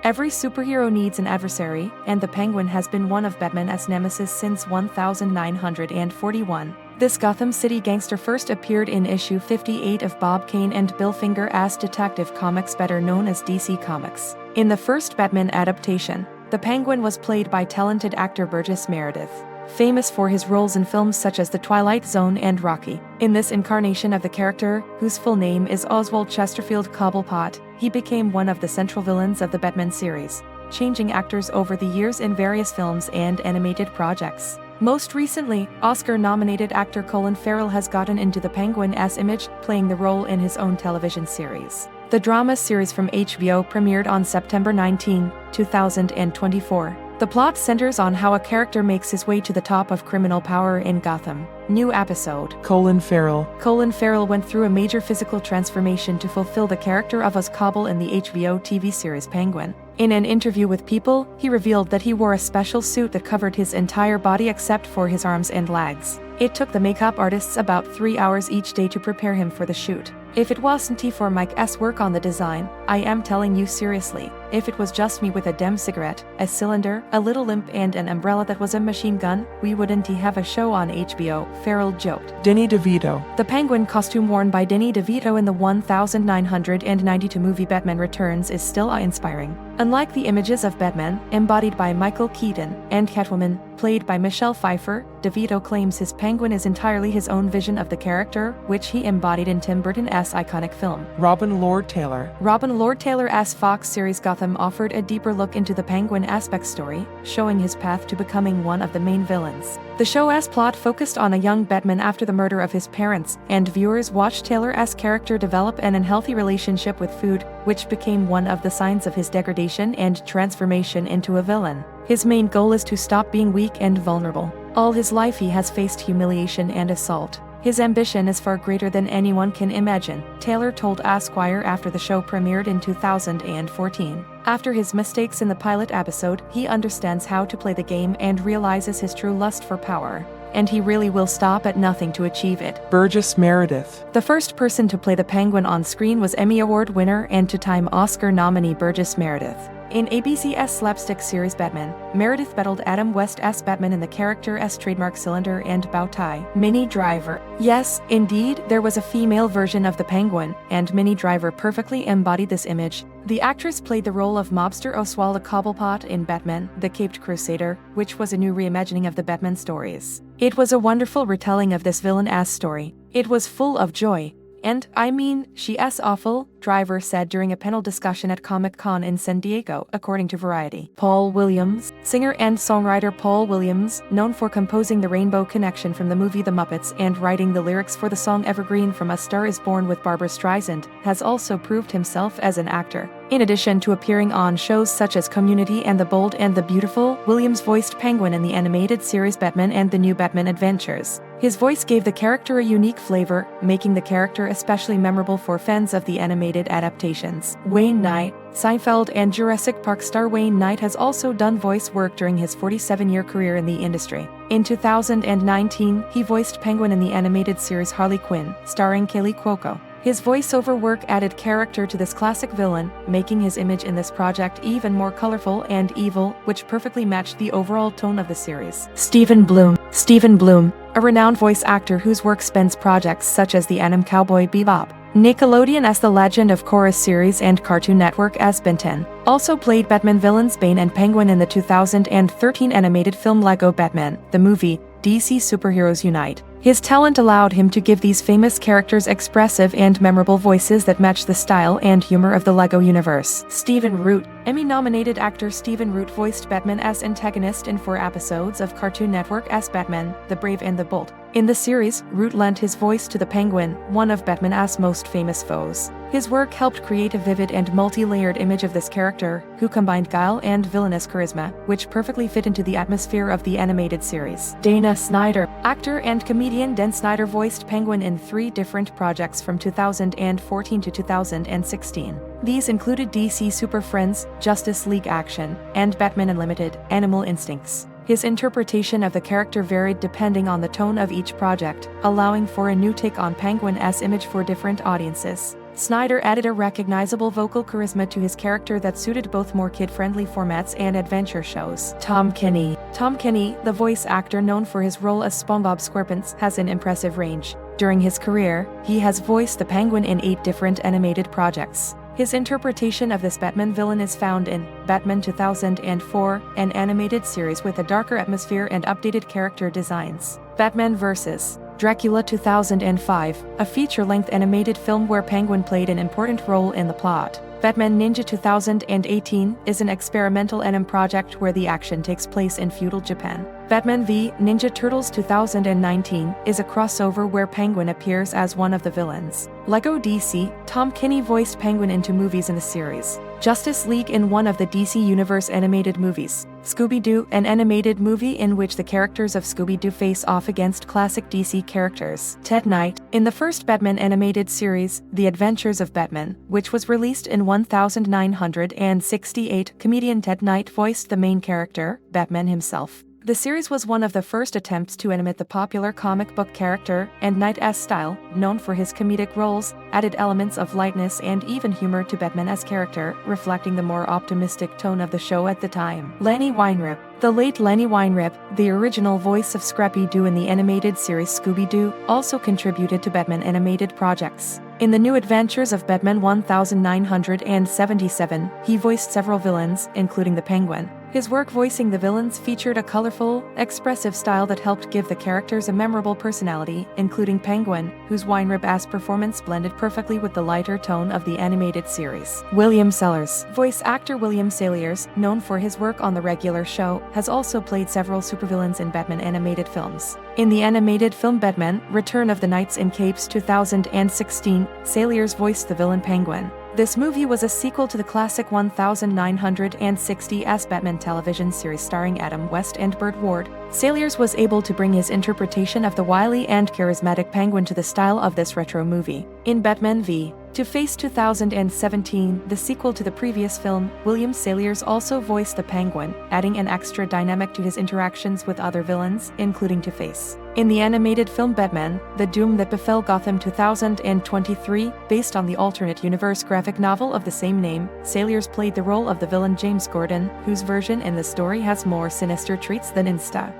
Every superhero needs an adversary, and the Penguin has been one of Batman's nemesis since 1941. This Gotham City gangster first appeared in issue 58 of Bob Kane and Bill Finger-ass Detective Comics, better known as DC Comics. In the first Batman adaptation, the Penguin was played by talented actor Burgess Meredith, famous for his roles in films such as The Twilight Zone and Rocky. In this incarnation of the character, whose full name is Oswald Chesterfield Cobblepot, he became one of the central villains of the Batman series, changing actors over the years in various films and animated projects. Most recently, Oscar-nominated actor Colin Farrell has gotten into the Penguin-esque image, playing the role in his own television series. The drama series from HBO premiered on September 19, 2024. The plot centers on how a character makes his way to the top of criminal power in Gotham. New episode. Colin Farrell. Colin Farrell went through a major physical transformation to fulfill the character of Oz Cobble in the HBO TV series Penguin. In an interview with People, he revealed that he wore a special suit that covered his entire body except for his arms and legs. It took the makeup artists about 3 hours each day to prepare him for the shoot. If it wasn't for Mike's work on the design, I am telling you seriously, if it was just me with a damn cigarette, a cylinder, a little limp and an umbrella that was a machine gun, we wouldn't have a show on HBO, Farrell joked. Danny DeVito. The Penguin costume worn by Danny DeVito in the 1992 movie Batman Returns is still awe-inspiring. Unlike the images of Batman, embodied by Michael Keaton, and Catwoman, played by Michelle Pfeiffer, DeVito claims his Penguin is entirely his own vision of the character, which he embodied in Tim Burton's iconic film. Robin Lord Taylor. Robin Lord Taylor's Fox series Gotham offered a deeper look into the Penguin-esque backstory, showing his path to becoming one of the main villains. The show's plot focused on a young Batman after the murder of his parents, and viewers watched Taylor's character develop an unhealthy relationship with food, which became one of the signs of his degradation and transformation into a villain. His main goal is to stop being weak and vulnerable. All his life he has faced humiliation and assault. His ambition is far greater than anyone can imagine, Taylor told Esquire after the show premiered in 2014. After his mistakes in the pilot episode, he understands how to play the game and realizes his true lust for power. And he really will stop at nothing to achieve it. Burgess Meredith. The first person to play the Penguin on screen was Emmy Award winner and two-time Oscar nominee Burgess Meredith. In ABC's slapstick series Batman, Meredith battled Adam West's Batman in the character's trademark cylinder and bow tie. Minnie Driver. Yes, indeed, there was a female version of the Penguin, and Minnie Driver perfectly embodied this image. The actress played the role of mobster Oswald Cobblepot in Batman, the Caped Crusader, which was a new reimagining of the Batman stories. It was a wonderful retelling of this villain-ass story. It was full of joy. And, I mean, she's awful, Driver said during a panel discussion at Comic-Con in San Diego, according to Variety. Paul Williams. Singer and songwriter Paul Williams, known for composing the Rainbow Connection from the movie The Muppets and writing the lyrics for the song Evergreen from A Star Is Born with Barbra Streisand, has also proved himself as an actor. In addition to appearing on shows such as Community and The Bold and the Beautiful, Williams voiced Penguin in the animated series Batman and the New Batman Adventures. His voice gave the character a unique flavor, making the character especially memorable for fans of the animated adaptations. Wayne Knight. Seinfeld and Jurassic Park star Wayne Knight has also done voice work during his 47-year career in the industry. In 2019, he voiced Penguin in the animated series Harley Quinn, starring Kaylee Cuoco. His voiceover work added character to this classic villain, making his image in this project even more colorful and evil, which perfectly matched the overall tone of the series. Stephen Bloom. Stephen Bloom, a renowned voice actor whose work spans projects such as the anime Cowboy Bebop, Nickelodeon as The Legend of Korra series and Cartoon Network as Ben 10. Also played Batman villains Bane and Penguin in the 2013 animated film Lego Batman, the movie, DC Superheroes Unite. His talent allowed him to give these famous characters expressive and memorable voices that match the style and humor of the LEGO universe. Stephen Root. Emmy-nominated actor Stephen Root voiced Batman as antagonist in 4 episodes of Cartoon Network as Batman, the Brave and the Bold. In the series, Root lent his voice to the Penguin, one of Batman's most famous foes. His work helped create a vivid and multi-layered image of this character, who combined guile and villainous charisma, which perfectly fit into the atmosphere of the animated series. Dana Snyder. Actor and comedian Dan Snyder voiced Penguin in 3 different projects from 2014 to 2016. These included DC Super Friends, Justice League Action, and Batman Unlimited, Animal Instincts. His interpretation of the character varied depending on the tone of each project, allowing for a new take on Penguin's image for different audiences. Snyder added a recognizable vocal charisma to his character that suited both more kid-friendly formats and adventure shows. Tom Kenny. Tom Kenny, the voice actor known for his role as SpongeBob SquarePants, has an impressive range. During his career, he has voiced the Penguin in 8 different animated projects. His interpretation of this Batman villain is found in Batman 2004, an animated series with a darker atmosphere and updated character designs. Batman vs. Dracula 2005, a feature-length animated film where Penguin played an important role in the plot. Batman Ninja 2018 is an experimental anime project where the action takes place in feudal Japan. Batman v Ninja Turtles 2019 is a crossover where Penguin appears as one of the villains. Lego DC, Tom Kenny voiced Penguin in 2 movies in the series. Justice League in one of the DC Universe animated movies. Scooby-Doo, an animated movie in which the characters of Scooby-Doo face off against classic DC characters. Ted Knight, in the first Batman animated series, The Adventures of Batman, which was released in 1968, comedian Ted Knight voiced the main character, Batman himself. The series was one of the first attempts to animate the popular comic book character, and Knight's style, known for his comedic roles, added elements of lightness and even humor to Batman's character, reflecting the more optimistic tone of the show at the time. Lenny Weinrib. The late Lenny Weinrib, the original voice of Scrappy-Doo in the animated series Scooby-Doo, also contributed to Batman animated projects. In The New Adventures of Batman 1977, he voiced several villains, including the Penguin. His work voicing the villains featured a colorful, expressive style that helped give the characters a memorable personality, including Penguin, whose Weinrib-ass performance blended perfectly with the lighter tone of the animated series. William Salyers. Voice actor William Salyers, known for his work on the regular show, has also played several supervillains in Batman animated films. In the animated film Batman, Return of the Knights in Capes 2016, Salyers voiced the villain Penguin. This movie was a sequel to the classic 1960s Batman television series starring Adam West and Burt Ward. Salyers was able to bring his interpretation of the wily and charismatic Penguin to the style of this retro movie. In Batman v Two-Face 2017, the sequel to the previous film, William Salyers also voiced the Penguin, adding an extra dynamic to his interactions with other villains, including Two-Face. In the animated film Batman, The Doom That Befell Gotham 2023, based on the alternate universe graphic novel of the same name, Salyers played the role of the villain James Gordon, whose version in the story has more sinister traits than Insta.